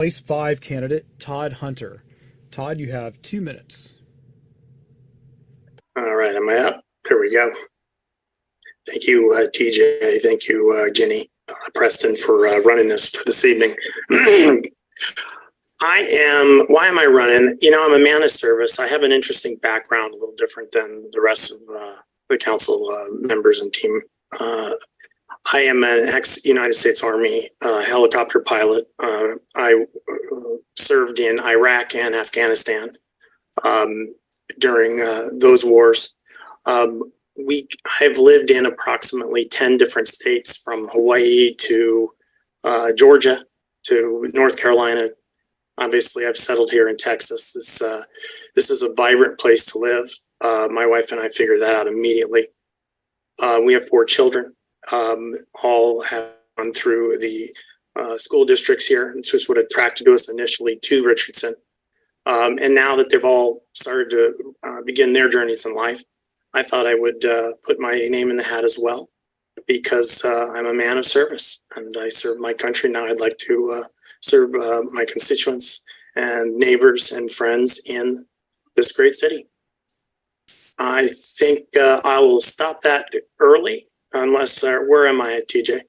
Place 5 candidate, Todd Hunter. Todd, you have 2 minutes. All right, am I up? Here we go. Thank you, TJ. Thank you, Jenny, Preston, for running this evening. Why am I running? You know, I'm a man of service. I have an interesting background, a little different than the rest of the council members and team. I am an ex-United States Army helicopter pilot. I served in Iraq and Afghanistan during those wars. I've lived in approximately 10 different states, from Hawaii to Georgia to North Carolina. Obviously, I've settled here in Texas. This is a vibrant place to live. My wife and I figured that out immediately. We have 4 children. All have gone through the school districts here. This was what attracted us initially to Richardson. And now that they've all started to begin their journeys in life, I thought I would put my name in the hat as well, because I'm a man of service and I serve my country. Now I'd like to serve my constituents and neighbors and friends in this great city. I think I will stop that early, unless, where am I at, TJ?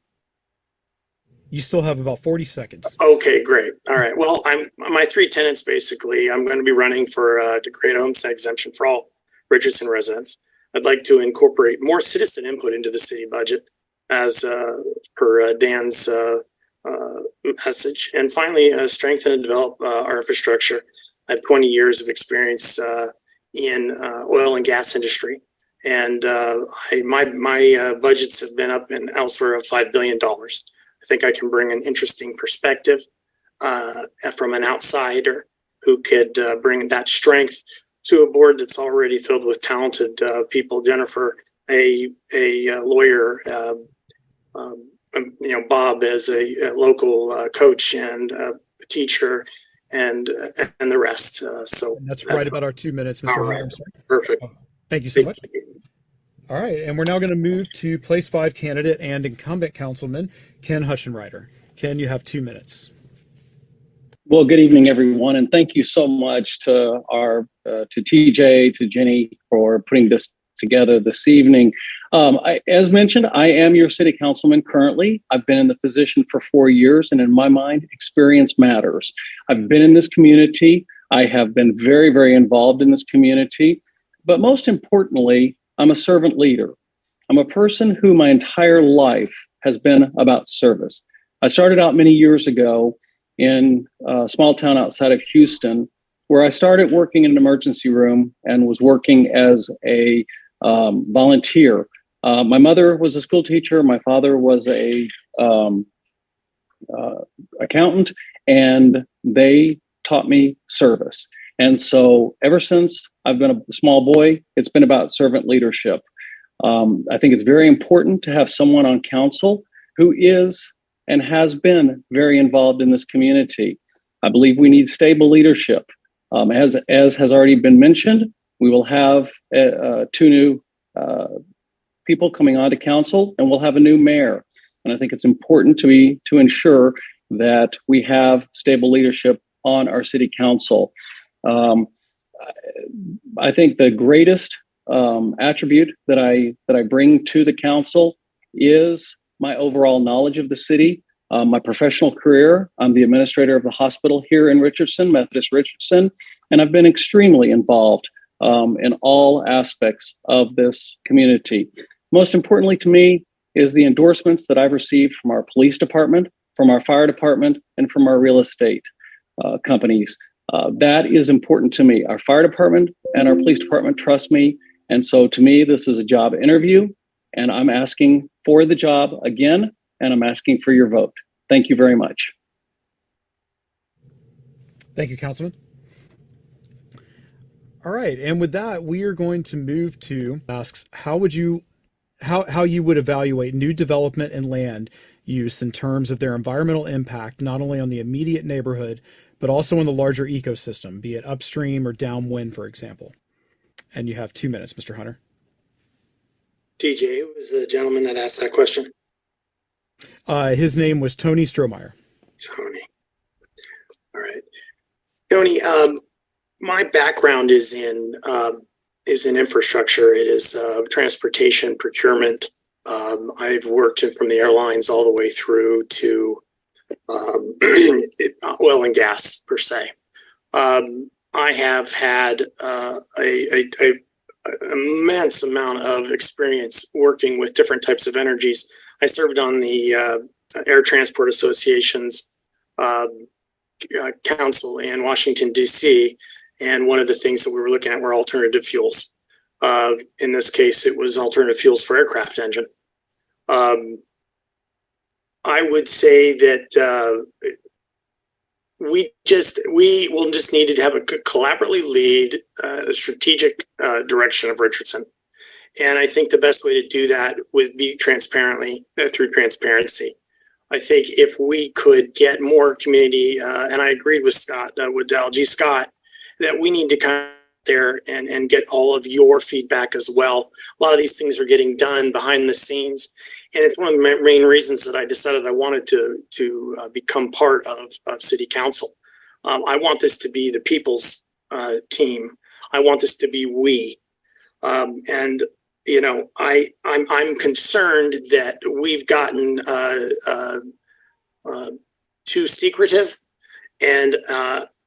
You still have about 40 seconds. Okay, great. All right. Well, my 3 tenants, basically, I'm going to be running to create a homestead exemption for all Richardson residents. I'd like to incorporate more citizen input into the city budget, as per Dan's message. And finally, strengthen and develop our infrastructure. I have 20 years of experience in oil and gas industry, and my budgets have been up in elsewhere of $5 billion. I think I can bring an interesting perspective from an outsider who could bring that strength to a board that's already filled with talented people. Jennifer, a lawyer, Bob as a local coach and a teacher, and the rest. So and that's right about our 2 minutes, Mr. Right. Hunter. Perfect. Thank you so much. All right, and we're now going to move to place 5 candidate and incumbent councilman, Ken Hutchenreiter. Ken, you have 2 minutes. Well, good evening, everyone, and thank you so much to to TJ, to Jenny, for putting this together this evening. As mentioned, I am your city councilman currently. I've been in the position for 4 years, and in my mind, experience matters. I've been in this community. I have been very, very involved in this community, but most importantly, I'm a servant leader. I'm a person who my entire life has been about service. I started out many years ago in a small town outside of Houston, where I started working in an emergency room and was working as a volunteer. My mother was a school teacher. My father was a accountant, and they taught me service. And so ever since I've been a small boy, it's been about servant leadership. I think it's very important to have someone on council who is and has been very involved in this community. I believe we need stable leadership. As has already been mentioned, we will have 2 new people coming on to council, and we'll have a new mayor. And I think it's important to ensure that we have stable leadership on our city council. I think the greatest attribute that I bring to the council is my overall knowledge of the city, my professional career. I'm the administrator of the hospital here in Richardson, Methodist Richardson, and I've been extremely involved in all aspects of this community. Most importantly to me is the endorsements that I've received from our police department, from our fire department, and from our real estate companies. That is important to me. Our fire department and our police department trust me. And so to me, this is a job interview, and I'm asking for the job again, and I'm asking for your vote. Thank you very much. Thank you, Councilman. All right, and with that, we are going to move to asks how you would evaluate new development and land use in terms of their environmental impact, not only on the immediate neighborhood, but also in the larger ecosystem, be it upstream or downwind, for example. And you have 2 minutes, Mr. Hunter. TJ, who was the gentleman that asked that question? His name was Tony Strohmeyer. Tony. Tony, my background is in infrastructure. It is transportation, procurement. I've worked from the airlines all the way through to oil and gas per se. I have had a immense amount of experience working with different types of energies. I served on the Air Transport Association's council in Washington, D.C. And one of the things that we were looking at were alternative fuels. In this case, it was alternative fuels for aircraft engine. I would say that we will just need to have a collaboratively lead the strategic direction of Richardson. And I think the best way to do that would be transparently through transparency. I think if we could get more community, and I agreed with Scott, with G. Scott, that we need to come there and get all of your feedback as well. A lot of these things are getting done behind the scenes. And it's one of the main reasons that I decided I wanted to become part of City Council. I want this to be the people's team. I want this to be we. And you know, I'm concerned that we've gotten too secretive. And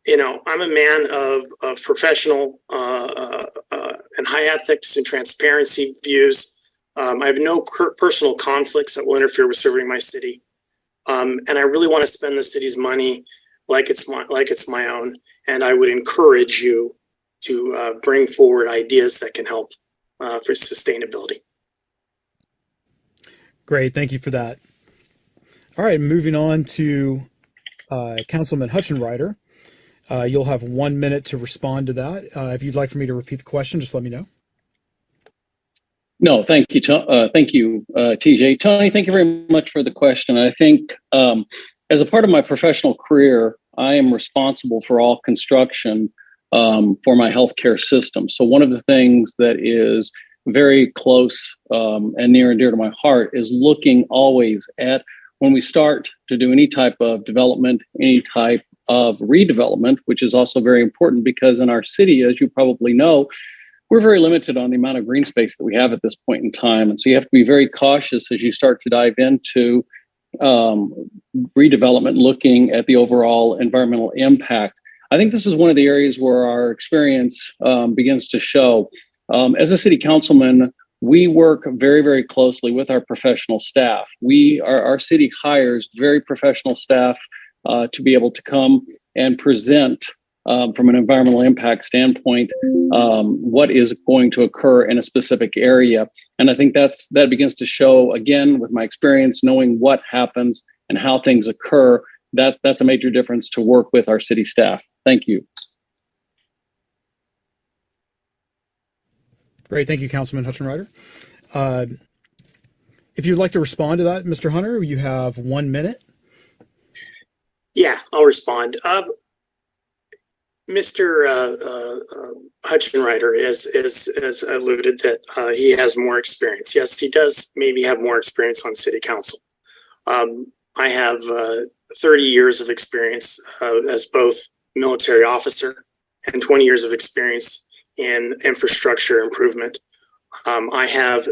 you know, I'm a man of professional and high ethics and transparency views. I have no personal conflicts that will interfere with serving my city. And I really want to spend the city's money like it's my own. And I would encourage you to bring forward ideas that can help for sustainability. Great. Thank you for that. All right. Moving on to Councilman Hutchenreiter. You'll have 1 minute to respond to that. If you'd like for me to repeat the question, just let me know. No, thank you. Thank you, TJ. Tony, thank you very much for the question. I think as a part of my professional career, I am responsible for all construction for my healthcare system. So one of the things that is very close and near and dear to my heart is looking always at when we start to do any type of development, any type of redevelopment, which is also very important because in our city, as you probably know, we're very limited on the amount of green space that we have at this point in time. And so you have to be very cautious as you start to dive into redevelopment, looking at the overall environmental impact. I think this is one of the areas where our experience begins to show. As a city councilman, we work very, very closely with our professional staff. Our city hires very professional staff to be able to come and present from an environmental impact standpoint, what is going to occur in a specific area. And I think that begins to show, again, with my experience, knowing what happens and how things occur, that's a major difference to work with our city staff. Thank you. Great. Thank you, Councilman Hutchenreiter. If you'd like to respond to that, Mr. Hunter, you have 1 minute. Yeah, I'll respond. Mr. Hutchenreiter has alluded that he has more experience. Yes, he does maybe have more experience on city council. I have 30 years of experience as both military officer and 20 years of experience in infrastructure improvement. I have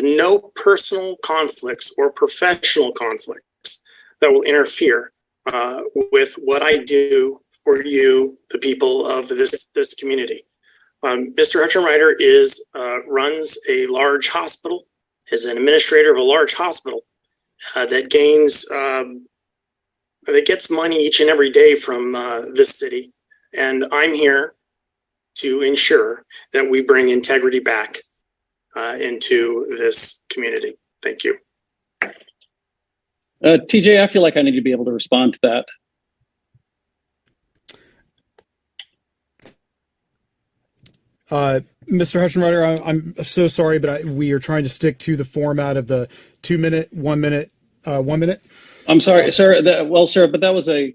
no personal conflicts or professional conflicts that will interfere with what I do for you, the people of this community. Mr. Hutchenreiter runs a large hospital, is an administrator of a large hospital that gets money each and every day from this city. And I'm here to ensure that we bring integrity back into this community. Thank you. TJ, I feel like I need to be able to respond to that. Mr. Hutchenreiter, I'm so sorry, but we are trying to stick to the format of the 2 minute, 1 minute, 1 minute. I'm sorry, sir. Sir, but that was a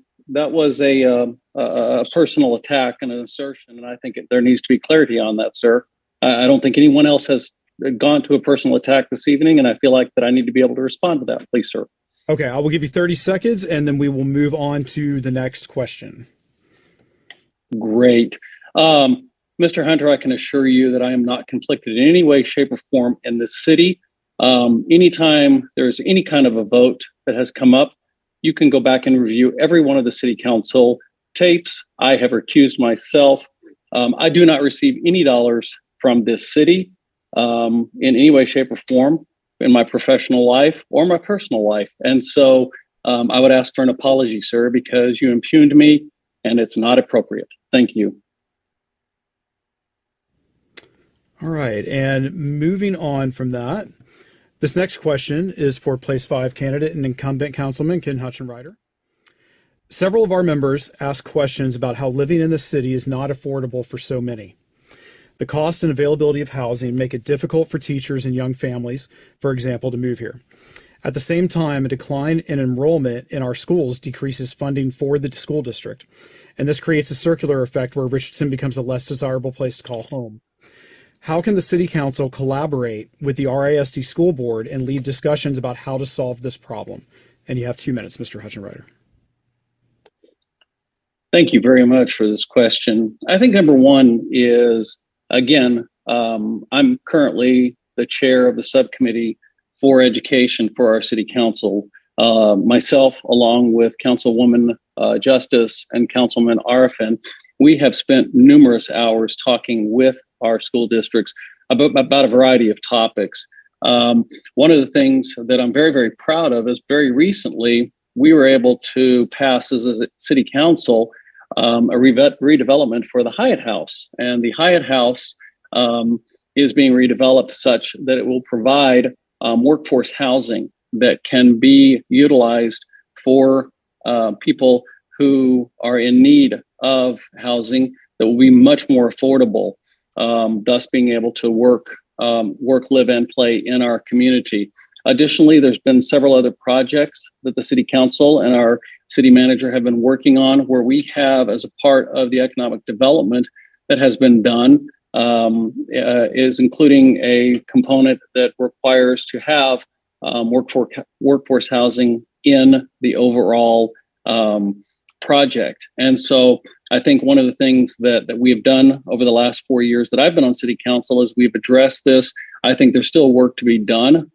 personal attack and an assertion, and I think there needs to be clarity on that, sir. I don't think anyone else has gone to a personal attack this evening, and I feel like that I need to be able to respond to that, please, sir. Okay, I will give you 30 seconds, and then we will move on to the next question. Great. Mr. Hunter, I can assure you that I am not conflicted in any way, shape, or form in this city. Anytime there's any kind of a vote that has come up, you can go back and review every one of the city council tapes. I have recused myself. I do not receive any dollars from this city in any way, shape, or form in my professional life or my personal life. And so I would ask for an apology, sir, because you impugned me and it's not appropriate. Thank you. All right. And moving on from that, this next question is for Place 5 candidate and incumbent Councilman Ken Hutchenrider. Several of our members ask questions about how living in the city is not affordable for so many. The cost and availability of housing make it difficult for teachers and young families, for example, to move here. At the same time, a decline in enrollment in our schools decreases funding for the school district. And this creates a circular effect where Richardson becomes a less desirable place to call home. How can the City Council collaborate with the RISD School Board and lead discussions about how to solve this problem? And you have 2 minutes, Mr. Hutchenrider. Thank you very much for this question. I think number one is, again, I'm currently the chair of the subcommittee for education for our city council. Myself, along with Councilwoman Justice and Councilman Arfin, we have spent numerous hours talking with our school districts about a variety of topics. One of the things that I'm very, very proud of is very recently we were able to pass as a city council a redevelopment for the Hyatt House. And the Hyatt House is being redeveloped such that it will provide workforce housing that can be utilized for people who are in need of housing that will be much more affordable, thus being able to work, live, and play in our community. Additionally, there's been several other projects that the City Council and our city manager have been working on where we have, as a part of the economic development that has been done, is including a component that requires to have workforce housing in the overall project. And so I think one of the things that we have done over the last 4 years that I've been on City Council is we've addressed this. I think there's still work to be done.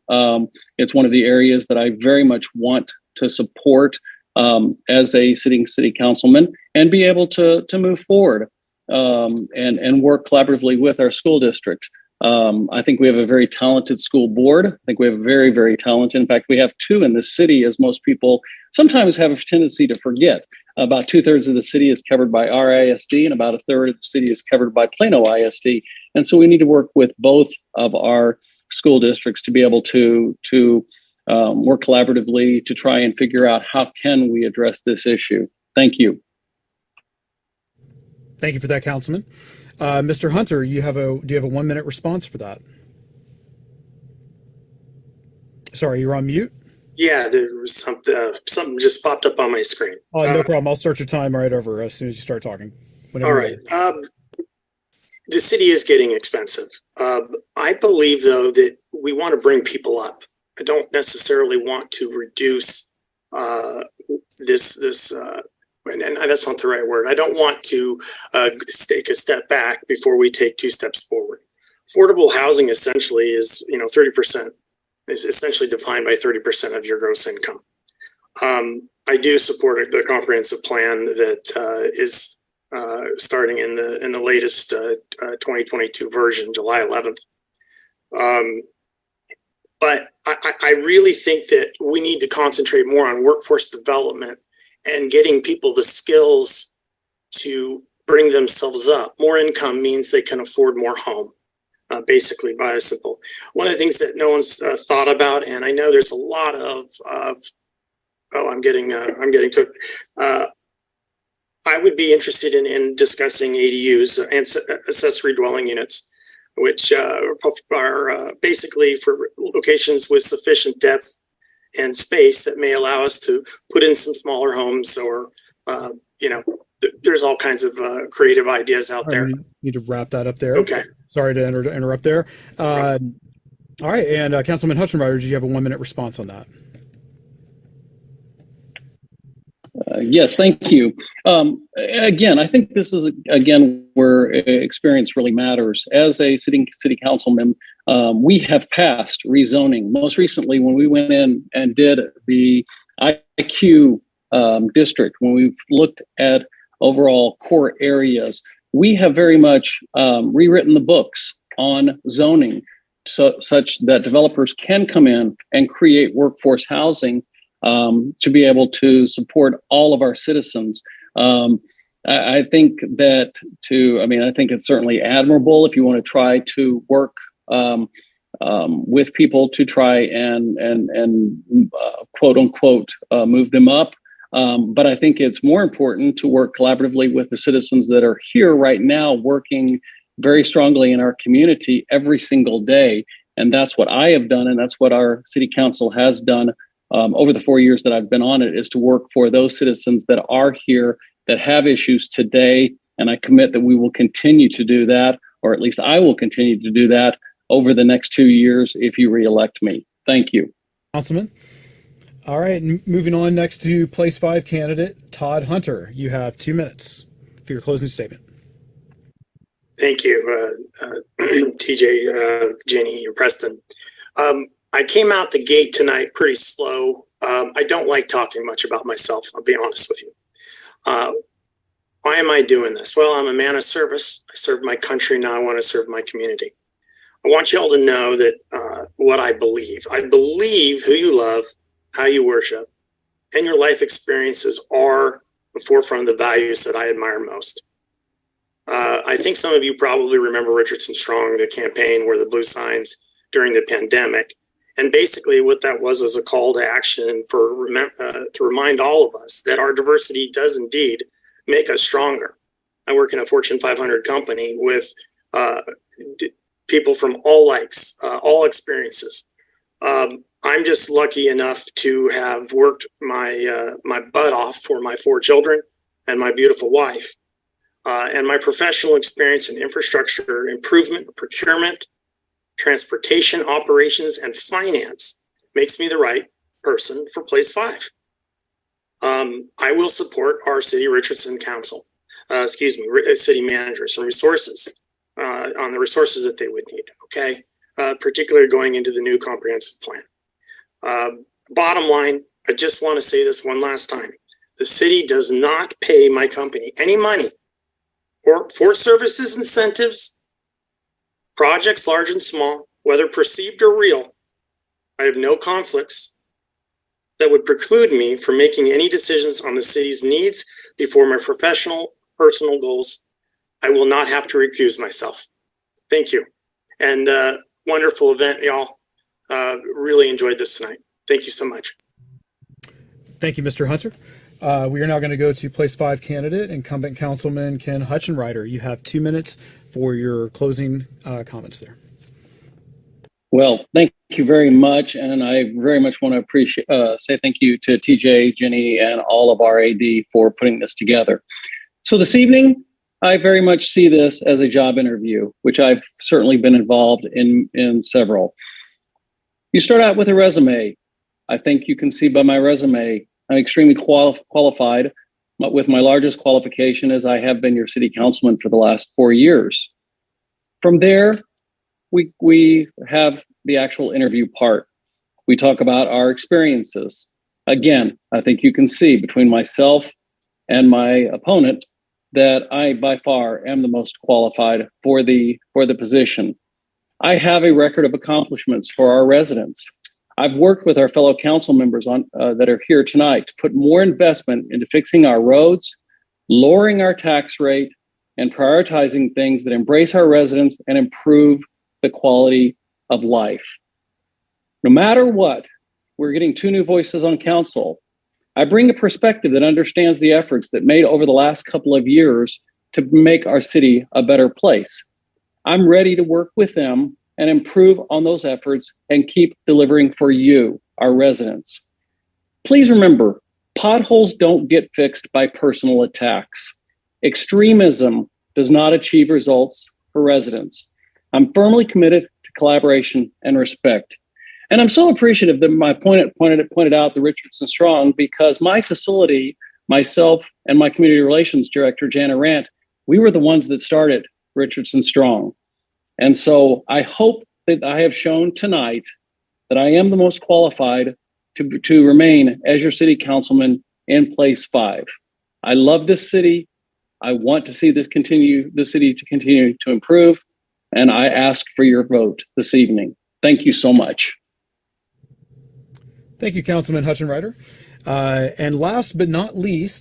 It's one of the areas that I very much want to support as a sitting city councilman and be able to move forward and work collaboratively with our school district. I think we have a very talented school board. I think we have very, very talented. In fact, we have two in the city, as most people sometimes have a tendency to forget. About 2/3 of the city is covered by RISD and about 1/3 of the city is covered by Plano ISD. And so we need to work with both of our school districts to be able to work collaboratively to try and figure out how can we address this issue. Thank you. Thank you for that, Councilman. Mr. Hunter, do you have a 1 minute response for that? Sorry, you're on mute. Yeah, there was something just popped up on my screen. Oh, no problem. I'll start your time right over as soon as you start talking. All right. The city is getting expensive. I believe, though, that we want to bring people up. I don't necessarily want to reduce this. And that's not the right word. I don't want to take a step back before we take 2 steps forward. Affordable housing essentially is, 30%. Is essentially defined by 30% of your gross income. I do support the comprehensive plan that is starting in the latest 2022 version, July 11th. But I really think that we need to concentrate more on workforce development and getting people the skills to bring themselves up. More income means they can afford more home. Basically, by a simple. One of the things that no one's thought about, and I know there's a lot of I'm getting to it. I would be interested in discussing ADUs and accessory dwelling units, which are basically for locations with sufficient depth and space that may allow us to put in some smaller homes, or there's all kinds of creative ideas out there. You need to wrap that up there. Okay. Sorry to interrupt there. All right, and Councilman Hutchenrider, do you have a 1 minute response on that? Yes, thank you. Again, I think this is where experience really matters. As a city councilman, we have passed rezoning. Most recently, when we went in and did the IQ district, when we've looked at overall core areas, we have very much rewritten the books on zoning, such that developers can come in and create workforce housing to be able to support all of our citizens. I think that I think it's certainly admirable if you want to try to work with people to try and quote unquote move them up. But I think it's more important to work collaboratively with the citizens that are here right now, working very strongly in our community every single day. And that's what I have done, and that's what our city council has done over the 4 years that I've been on it, is to work for those citizens that are here, that have issues today. And I commit that we will continue to do that, or at least I will continue to do that over the next 2 years if you reelect me. Thank you. Councilman. All right, moving on next to Place 5 candidate Todd Hunter. You have 2 minutes for your closing statement. Thank you, TJ, Jenny, and Preston. I came out the gate tonight pretty slow. I don't like talking much about myself, I'll be honest with you. Why am I doing this? Well, I'm a man of service. I serve my country, now I want to serve my community. I want you all to know that what I believe. I believe who you love, how you worship, and your life experiences are the forefront of the values that I admire most. I think some of you probably remember Richardson Strong, the campaign where the blue signs during the pandemic. And basically what that was a call to action to remind all of us that our diversity does indeed make us stronger. I work in a Fortune 500 company with people from all likes, all experiences. I'm just lucky enough to have worked my butt off for my 4 children and my beautiful wife. And my professional experience in infrastructure improvement, procurement, transportation, operations, and finance makes me the right person for Place 5. I will support our city Richardson council, city managers and resources on the resources that they would need, okay? Particularly going into the new comprehensive plan. Bottom line, I just want to say this one last time. The city does not pay my company any money for services, incentives, projects large and small, whether perceived or real. I have no conflicts that would preclude me from making any decisions on the city's needs before my professional, personal goals. I will not have to recuse myself. Thank you. And wonderful event, y'all. Really enjoyed this tonight. Thank you so much. Thank you, Mr. Hunter. We are now going to go to Place 5 candidate, incumbent Councilman Ken Hutchenrider. You have 2 minutes for your closing comments there. Well, thank you very much. And I very much want to say thank you to TJ, Jenny, and all of our AD for putting this together. So this evening, I very much see this as a job interview, which I've certainly been involved in several. You start out with a resume. I think you can see by my resume, I'm extremely qualified, but with my largest qualification as I have been your city councilman for the last 4 years. From there, we have the actual interview part. We talk about our experiences. Again, I think you can see between myself and my opponent that I by far am the most qualified for the position. I have a record of accomplishments for our residents. I've worked with our fellow council members that are here tonight to put more investment into fixing our roads, lowering our tax rate, and prioritizing things that embrace our residents and improve the quality of life. No matter what, we're getting 2 new voices on council. I bring a perspective that understands the efforts that made over the last couple of years to make our city a better place. I'm ready to work with them and improve on those efforts and keep delivering for you, our residents. Please remember, potholes don't get fixed by personal attacks. Extremism does not achieve results for residents. I'm firmly committed to collaboration and respect. And I'm so appreciative that my opponent pointed out the Richardson Strong, because my facility, myself and my community relations director, Jana Rant, we were the ones that started Richardson Strong. And so I hope that I have shown tonight that I am the most qualified to remain as your city councilman in place 5. I love this city. I want to see the city to continue to improve. And I ask for your vote this evening. Thank you so much. Thank you, Councilman Hutchenreiter. And last but not least,